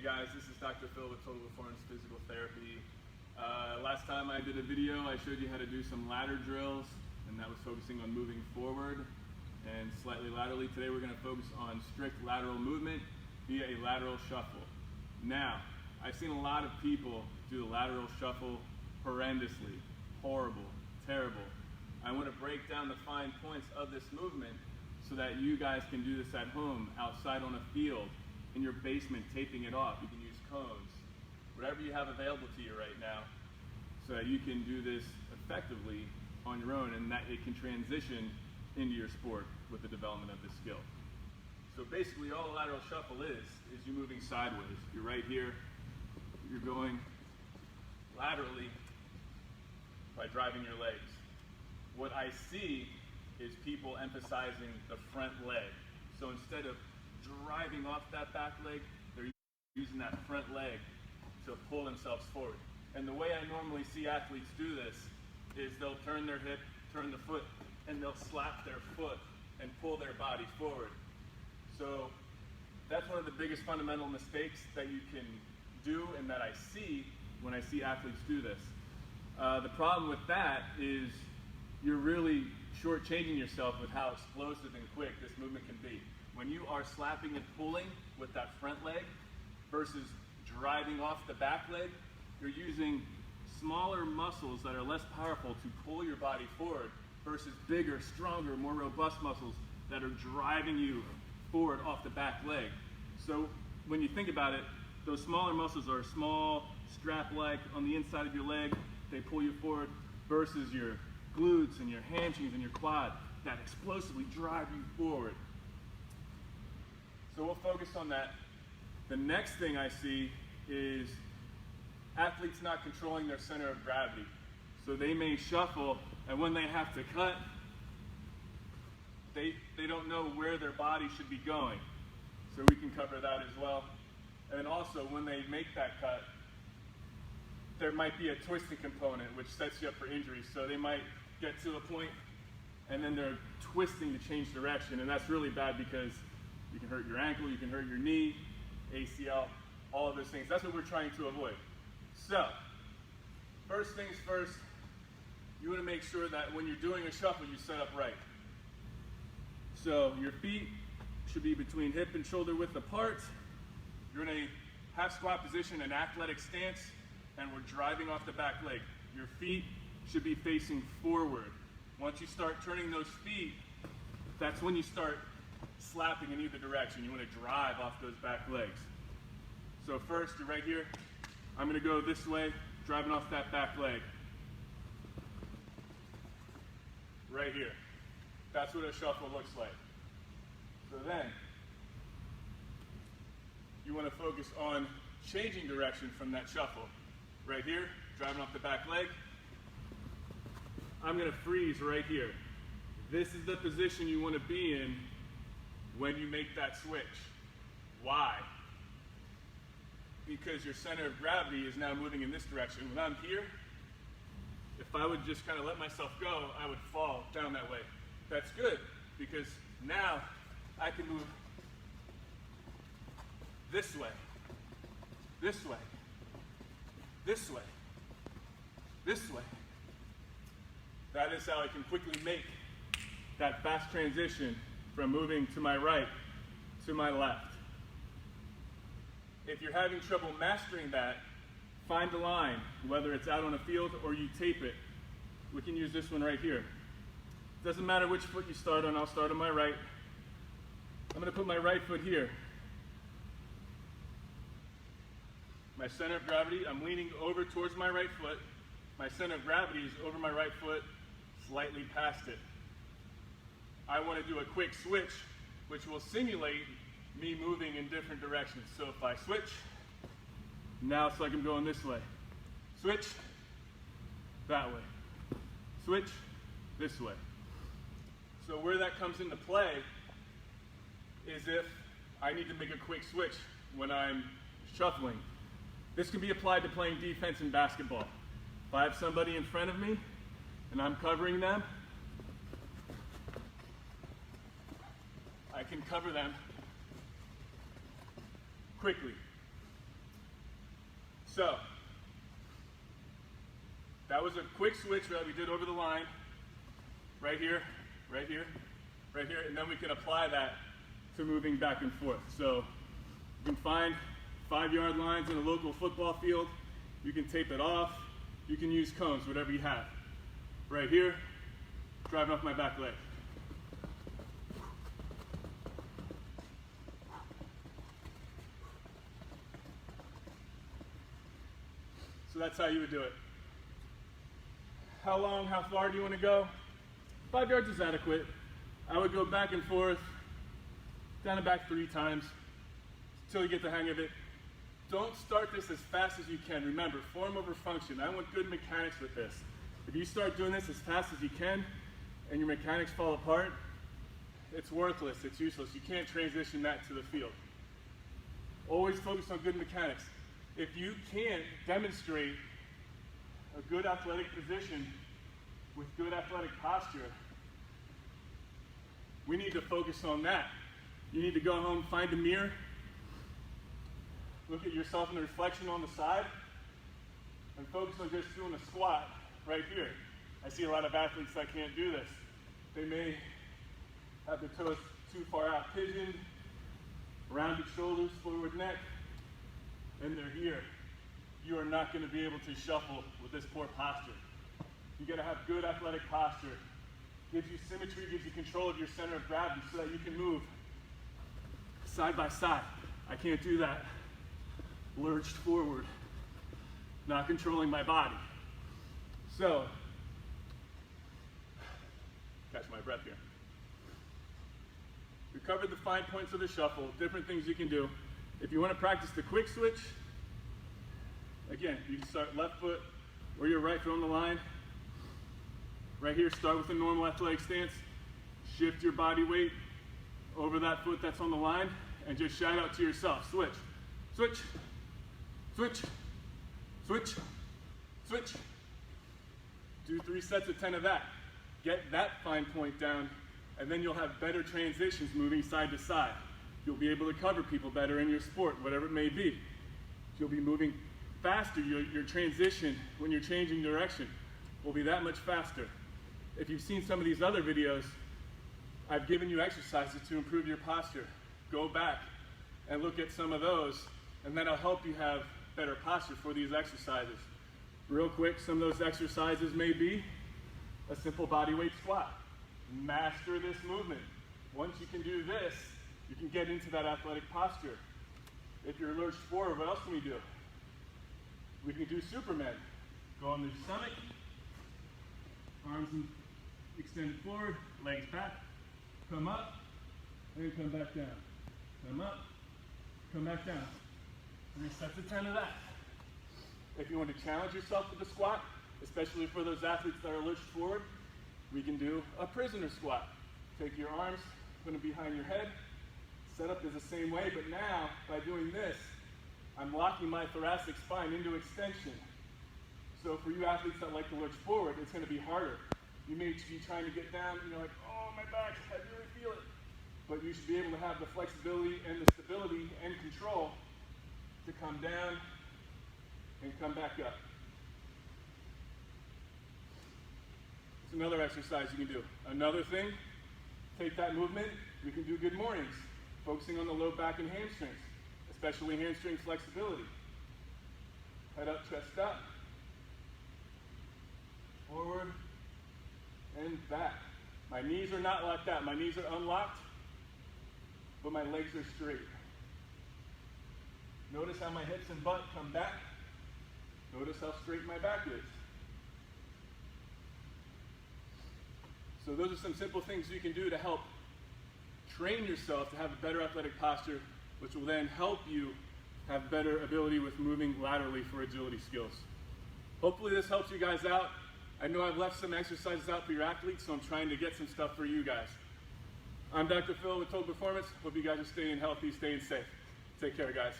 guys, this is Dr. Phil with Total Performance Physical Therapy. Last time I did a video, I showed you how to do some ladder drills, and that was focusing on moving forward and slightly laterally. Today we're going to focus on strict lateral movement via a lateral shuffle. Now, I've seen a lot of people do the lateral shuffle horrendously, horrible, terrible. I want to break down the fine points of this movement so that you guys can do this at home, outside on a field, in your basement, taping it off. You can use cones, whatever you have available to you right now, so that you can do this effectively on your own and that it can transition into your sport with the development of this skill. So basically all a lateral shuffle is you moving sideways. You're right here, you're going laterally by driving your legs. What I see is people emphasizing the front leg. So instead of driving off that back leg, they're using that front leg to pull themselves forward. And the way I normally see athletes do this is they'll turn their hip, turn the foot, and they'll slap their foot and pull their body forward. So that's one of the biggest fundamental mistakes that you can do and that I see when I see athletes do this. The problem with that is you're really shortchanging yourself with how explosive and quick this movement can be. When you are slapping and pulling with that front leg versus driving off the back leg, you're using smaller muscles that are less powerful to pull your body forward versus bigger, stronger, more robust muscles that are driving you forward off the back leg. So when you think about it, those smaller muscles are small, strap-like on the inside of your leg. They pull you forward versus your glutes and your hamstrings and your quad that explosively drive you forward. So we'll focus on that. The next thing I see is athletes not controlling their center of gravity. So they may shuffle, and when they have to cut, they don't know where their body should be going. So we can cover that as well. And then also when they make that cut, there might be a twisting component which sets you up for injury. So they might get to a point and then they're twisting to change direction, and that's really bad because you can hurt your ankle, you can hurt your knee, ACL, all of those things. That's what we're trying to avoid. So, first things first, you want to make sure that when you're doing a shuffle, you set up right. So your feet should be between hip and shoulder width apart. You're in a half squat position, an athletic stance, and we're driving off the back leg. Your feet should be facing forward. Once you start turning those feet, that's when you start slapping in either direction. You want to drive off those back legs. So first, you're right here. I'm going to go this way, driving off that back leg. Right here. That's what a shuffle looks like. So then, you want to focus on changing direction from that shuffle. Right here, driving off the back leg. I'm going to freeze right here. This is the position you want to be in when you make that switch. Why? Because your center of gravity is now moving in this direction. When I'm here, if I would just kind of let myself go, I would fall down that way. That's good, because now I can move this way, this way, this way, this way. That is how I can quickly make that fast transition from moving to my right to my left. If you're having trouble mastering that, find a line, whether it's out on a field or you tape it. We can use this one right here. Doesn't matter which foot you start on, I'll start on my right. I'm going to put my right foot here. My center of gravity, I'm leaning over towards my right foot. My center of gravity is over my right foot, slightly past it. I want to do a quick switch, which will simulate me moving in different directions. So if I switch, now it's like I'm going this way. Switch, that way. Switch, this way. So where that comes into play is if I need to make a quick switch when I'm shuffling. This can be applied to playing defense in basketball. If I have somebody in front of me and I'm covering them, I can cover them quickly. So, that was a quick switch that we did over the line. Right here, right here, right here, and then we can apply that to moving back and forth. So you can find 5-yard lines in a local football field. You can tape it off. You can use cones, whatever you have. Right here, driving off my back leg. So that's how you would do it. How long, how far do you want to go? 5 yards is adequate. I would go back and forth, down and back 3 times until you get the hang of it. Don't start this as fast as you can. Remember, form over function. I want good mechanics with this. If you start doing this as fast as you can and your mechanics fall apart, it's worthless, it's useless. You can't transition that to the field. Always focus on good mechanics. If you can't demonstrate a good athletic position with good athletic posture, we need to focus on that. You need to go home, find a mirror, look at yourself in the reflection on the side, and focus on just doing a squat right here. I see a lot of athletes that can't do this. They may have their toes too far out pigeoned, rounded shoulders, forward neck, and they're here. You are not going to be able to shuffle with this poor posture. You got to have good athletic posture. Gives you symmetry, gives you control of your center of gravity so that you can move side by side. I can't do that. Lurched forward, not controlling my body. So, catch my breath here. We covered the fine points of the shuffle, different things you can do. If you want to practice the quick switch, again, you can start left foot or your right foot on the line. Right here, start with a normal athletic stance. Shift your body weight over that foot that's on the line and just shout out to yourself, switch, switch, switch, switch, switch. Do 3 sets of 10 of that. Get that fine point down, and then you'll have better transitions moving side to side. You'll be able to cover people better in your sport, whatever it may be. You'll be moving faster. Your transition when you're changing direction will be that much faster. If you've seen some of these other videos, I've given you exercises to improve your posture. Go back and look at some of those, and that'll help you have better posture for these exercises. Real quick, some of those exercises may be a simple body weight squat. Master this movement. Once you can do this, you can get into that athletic posture. If you're lurched forward, what else can we do? We can do Superman. Go on the stomach, arms extended forward, legs back, come up, and come back down. Come up, come back down. 3 sets of 10 of that. If you want to challenge yourself with the squat, especially for those athletes that are lurched forward, we can do a prisoner squat. Take your arms, put them behind your head. Setup is the same way, but now, by doing this, I'm locking my thoracic spine into extension. So for you athletes that like to lurch forward, it's going to be harder. You may be trying to get down, and you're like, oh, my back, I really feel it. But you should be able to have the flexibility and the stability and control to come down and come back up. It's another exercise you can do. Another thing, take that movement, we can do good mornings, focusing on the low back and hamstrings, especially hamstring flexibility. Head up, chest up, forward, and back. My knees are not like that. My knees are unlocked, but my legs are straight. Notice how my hips and butt come back. Notice how straight my back is. So those are some simple things you can do to help train yourself to have a better athletic posture, which will then help you have better ability with moving laterally for agility skills. Hopefully this helps you guys out. I know I've left some exercises out for your athletes, so I'm trying to get some stuff for you guys. I'm Dr. Phil with Total Performance. Hope you guys are staying healthy, staying safe. Take care, guys.